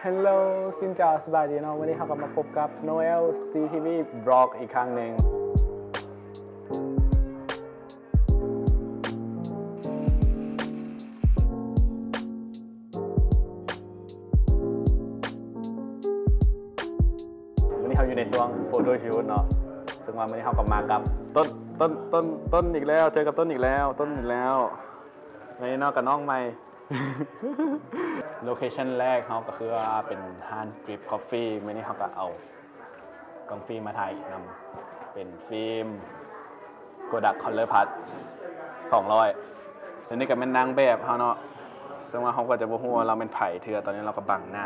ฮัลโหลซินจาสบายดีเนาะวันนี้เรากลับมาพบกับโนเอล CTV บล็อกอีกครั้งหนึ่งวันนี้เราอยู่ในช่วงโฟโต้ชูตเนาะซึ่งวันนี้เรากลับมากับต้นอีกแล้วเจอกับต้นอีกแล้วในนอกกับน้องใหม่ โลเคชั่นแรกเขาก็คือว่าเป็นห้างดริปคอฟฟี่วันนี้เขาก็เอากล้องฟิล์มมาถ่ายนำเป็นฟิล์มโกดักคอลเลอร์พัท200แล้วนี่ก็เป็นนางแบบเขาเนาะซึ่งว่าเขาก็จะบอกว่าเราเป็นไผ่เถื่อตอนนี้เราก็บังหน้า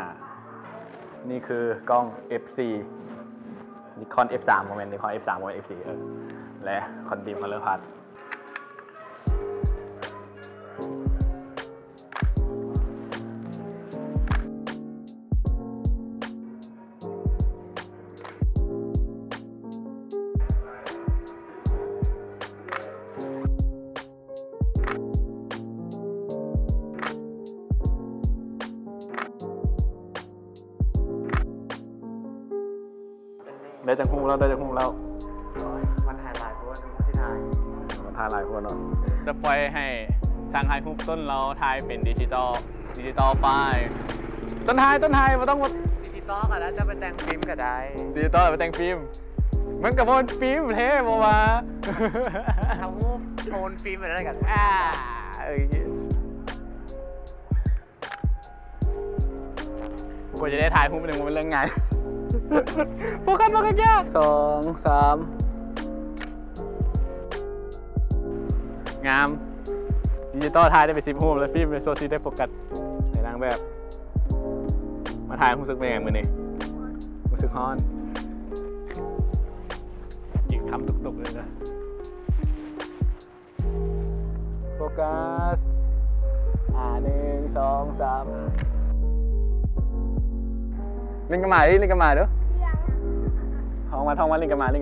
นี่คือกล้อง F4 Nikon F3 โมเมนต์ Nikon F3 โมเมนต์ F4 และคอนบีมคอลเลอร์พัทได้จังหูแล้วมันถ่ายหลายคนไม่ใช่มันถ่ายหลายคนเนาะจะปล่อยให้สร้างไฮฮุบต้นเราถ่ายเป็นดิจิตอลไปต้นไฮมันต้องดิจิตอลกันแล้วจะไปแต่งฟิล์มก็ได้ดิจิตอลไปแต่งฟิล์มมันกับโทนฟิล์มเท่ปะวะทำรูปโทนฟิล์มอะไรกันกว่าจะได้ถ่ายฮุบเป็นเรื่องไงโฟกัสยาก2 3งามดิจิตอลถ่ายได้ไป10รูปแล้วฟิล์มในโซซีได้โฟกัสในนางแบบมาถ่ายรู้สึกเป็นไงมือนี่รู้สึกฮอนยิงคำตุกๆเลยนะโฟกัส1 2 3ลิงกระหม่ดิลิงกระหม่ดูท้องมาลิงกระหม่1 2 3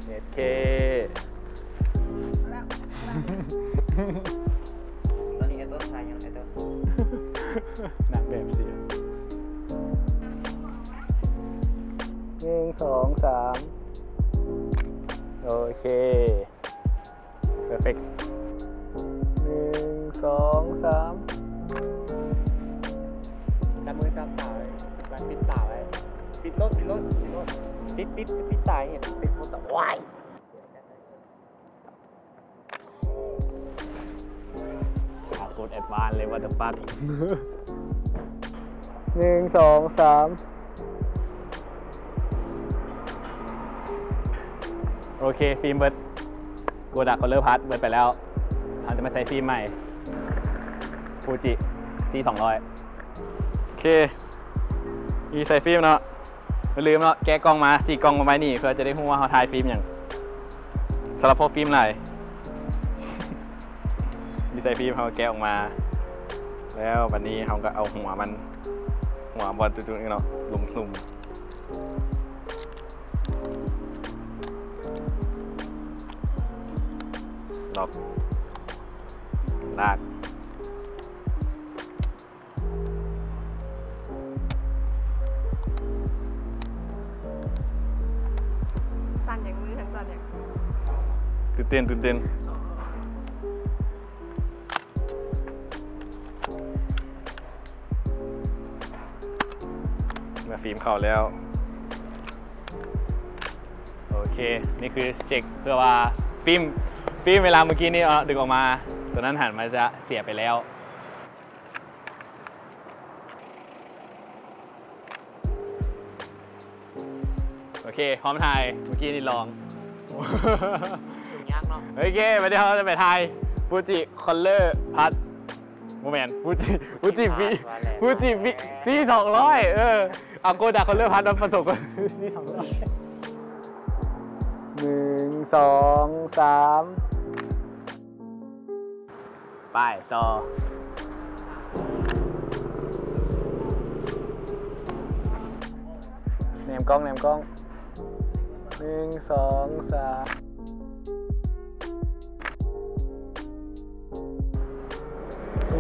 เน็ตเคตอนนี้ไอ้ต้นชายยังไอ้ต้นหนักแบบสิ1 2 3โอเคperfect 1 2 3จับมือจับตาไว้ปิดตาไว้ปิดรถปิดตาเห็นปิดหมดแต่วายขาดโคตรแอดวานซ์เลยว่าจะปัด1 2 3โอเคฟิล์มเบิร์ดโกดักคอลเลอร์พัทเบิร์ดไปแล้วเราจะมาใส่ฟิล์มใหม่ฟูจิ C200 โอเคใส่ฟิล์มเนาะไม่ลืมเนาะแกะกล้องมาจีกล้องมาไว้นี่เพื่อจะได้รู้ว่าเขาถ่ายฟิล์มอย่างสำหรับพวกฟิล์มไหนมีใส่ฟิล์มเขาแกะออกมาแล้ววันนี้เขาก็เอาหัวบอลจุดๆนี่เนาะลุ่มล็อกลากสั่นอย่างมือทั้งสั่นอย่างตื่นเต้นมาฟิล์มเข้าแล้วโอเคนี่คือเช็คเพื่อว่าฟิล์มเวลาเมื่อกี้นี่ดึงออกมาตัวนั้นหันมาจะเสียไปแล้วโอเคพร้อมถ่ายเมื่อกี้นี่ลองยากเนาะโอเคไปเดี๋ยวเราจะไปถ่ายฟูจิคอลเลอร์พัทโมเมนต์ฟูจิบีC200เอาโกดักคอลเลอร์พัทมาผสมกันC200 1 2 3ไปต่อแนมกล้อง1 2 3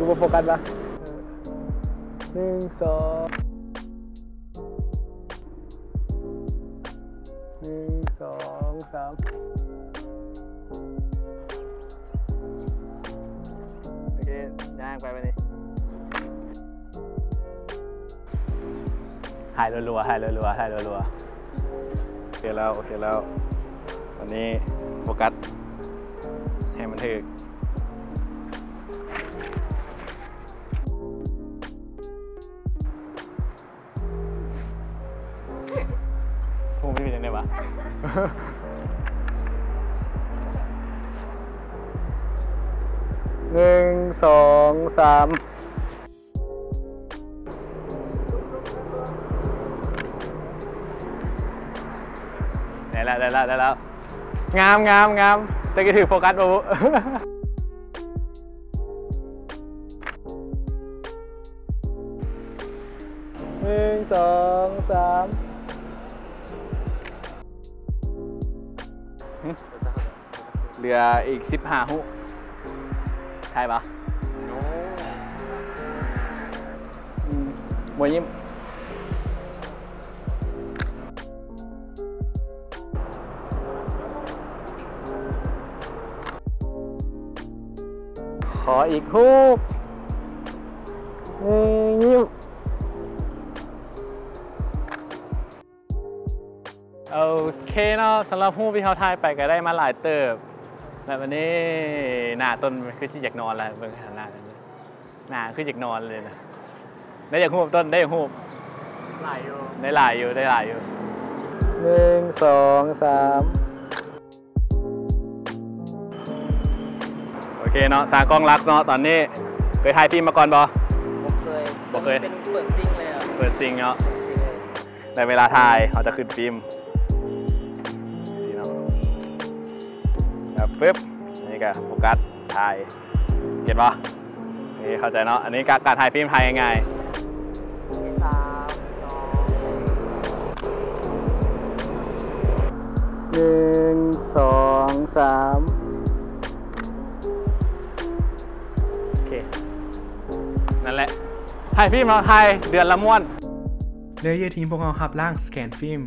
ดูโฟกัสปะ1 2 1 2 3โอเคย่างไปนี่ถ่ายรัวๆถ่ายรัวๆถ่ายรัวๆโอเคแล้วโอเคแล้วตอนนี้โฟกัสให้มันถึกพูดไม่เป็นยังไงวะ 1 2 3ได้แล้วงามแต่ก็ถือโฟกัสบู 1 2 3เหลืออีก15 หุใช่ปะมวยยิ้มขออีกฮุกยิ้มโอเคเนาะสำหรับฮูกที่เขาทายไปก็ได้มาหลายเติบแบบวันนี้หน้าต้นคือชิอยากนอนแล้วเบิ่งขนาดนั้นหน้าคืออยากนอนเลยนะได้อยากฮูกต้นได้อยากฮูกหลายอยู่ได้หลายอยู่1 2 3โอเคเนาะสร้างกล้องรักเนาะตอนนี้เคยถ่ายฟิล์มมาก่อนบ่เคยเป็นเปิดซิงเลยอ่ะเปิดซิงเนาะในเวลาถ่ายเขาจะขึ้นฟิล์มสีเนาะแบบปึ๊บนี่ก็โฟกัสถ่ายเก็ตป่ะนี่เข้าใจเนาะอันนี้การถ่ายฟิล์มถ่ายยังไง1 2 3โอเคนั่นแหละถ่ายฟิล์มเราถ่ายเดือนละม้วนเลเยอร์ทีมพวกเราหับล่างสแกนฟิล์ม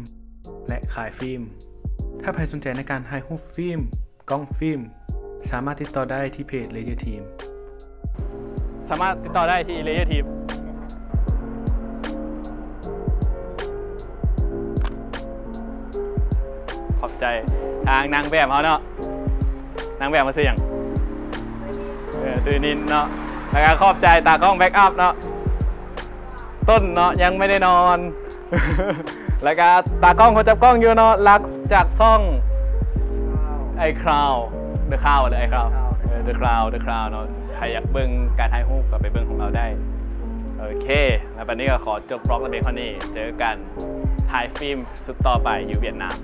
และขายฟิล์มถ้าใครสนใจในการถ่ายรูปฟิล์มกล้องฟิล์มสามารถติดต่อได้ที่เพจเลเยอร์ทีมสามารถติดต่อได้ที่เลเยอร์ทีมขอบใจทางนางแบบเขาเนาะนางแบบมาเสี่ยงซื้อนินเนาะแล้วก็ขอบใจตากล้องแบ็กอัพเนาะต้นเนาะยังไม่ได้นอน แล้วก็ตากล้องคนจับกล้องอยู่เนาะรักจากซ่องไอคราวเดอะคราวเลยไอคราวเดอะคราวเนาะใครอยากเบิ่งการถ่ายรูปก็ไปเบิ่งของเราได้โอเคแล้ววันนี้ก็ขอจบบล็อกแล้วเพียงเท่านี้เจอกันถ่ายฟิล์มสุดต่อไปอยู่เวียดนาม